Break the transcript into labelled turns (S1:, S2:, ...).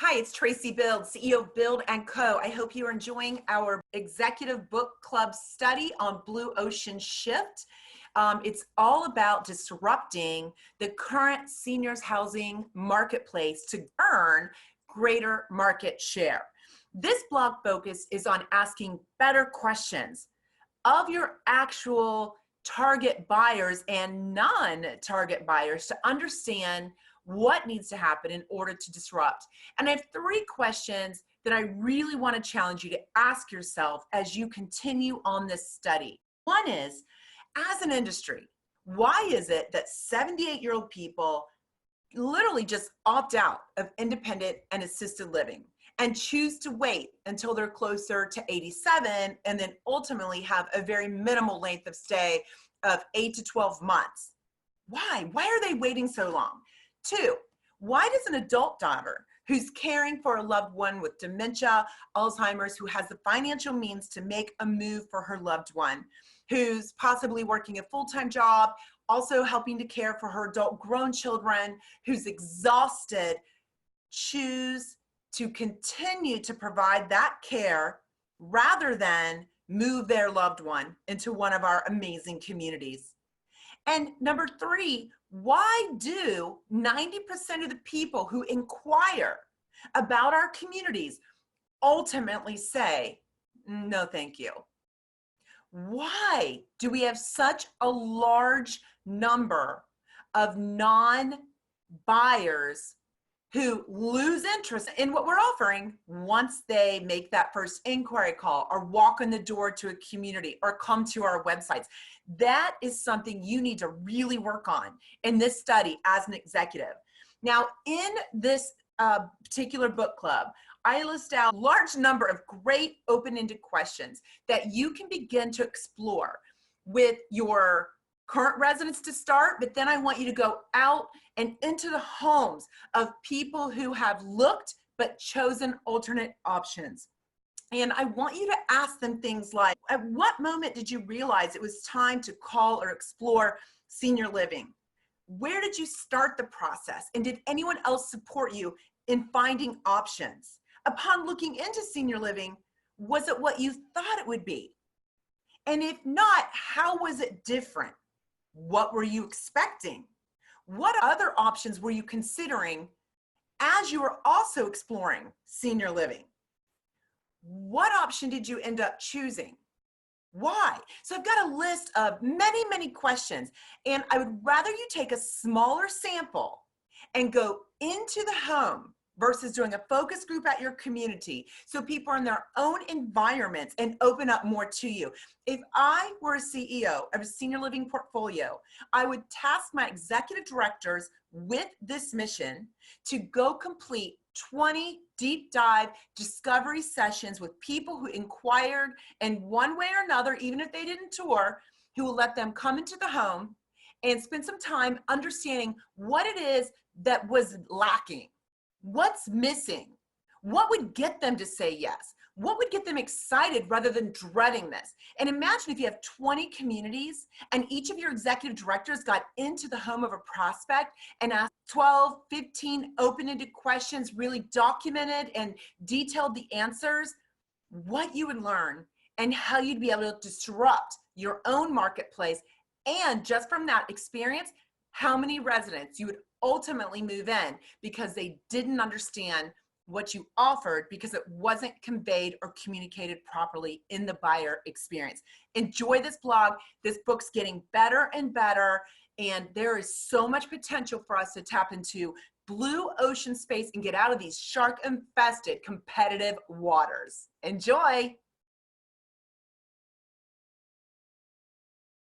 S1: Hi, it's Tracy Bild, CEO of Bild & Co. I hope you are enjoying our executive book club study on Blue Ocean Shift. It's all about disrupting the current seniors housing marketplace to earn greater market share. This blog focus is on asking better questions of your actual target buyers and non-target buyers to understand what needs to happen in order to disrupt. And I have 3 questions that I really want to challenge you to ask yourself as you continue on this study. One is, as an industry, why is it that 78-year-old people literally just opt out of independent and assisted living and choose to wait until they're closer to 87 and then ultimately have a very minimal length of stay of 8 to 12 months? Why? Why are they waiting so long? 2, why does an adult daughter who's caring for a loved one with dementia, Alzheimer's, who has the financial means to make a move for her loved one, who's possibly working a full-time job, also helping to care for her adult grown children, who's exhausted, choose to continue to provide that care rather than move their loved one into one of our amazing communities? And number 3, why do 90% of the people who inquire about our communities ultimately say, no, thank you? Why do we have such a large number of non-buyers who lose interest in what we're offering once they make that first inquiry call or walk in the door to a community or come to our websites? That is something you need to really work on in this study as an executive. Now, in this particular book club, I list out a large number of great open-ended questions that you can begin to explore with your current residents to start, but then I want you to go out and into the homes of people who have looked but chosen alternate options. And I want you to ask them things like, at what moment did you realize it was time to call or explore senior living? Where did you start the process? And did anyone else support you in finding options? Upon looking into senior living, was it what you thought it would be? And if not, how was it different? What were you expecting? What other options were you considering as you were also exploring senior living? What option did you end up choosing? Why? So I've got a list of many, many questions, and I would rather you take a smaller sample and go into the home versus doing a focus group at your community so people are in their own environments and open up more to you. If I were a CEO of a senior living portfolio, I would task my executive directors with this mission to go complete 20 deep dive discovery sessions with people who inquired in one way or another, even if they didn't tour, who will let them come into the home and spend some time understanding what it is that was lacking. What's missing? What would get them to say yes? What would get them excited rather than dreading this? And imagine if you have 20 communities and each of your executive directors got into the home of a prospect and asked 12, 15 open-ended questions, really documented and detailed the answers, what you would learn and how you'd be able to disrupt your own marketplace. And just from that experience, how many residents you would ultimately move in because they didn't understand what you offered because it wasn't conveyed or communicated properly in the buyer experience. Enjoy this blog. This book's getting better and better, and there is so much potential for us to tap into blue ocean space and get out of these shark-infested competitive waters. Enjoy.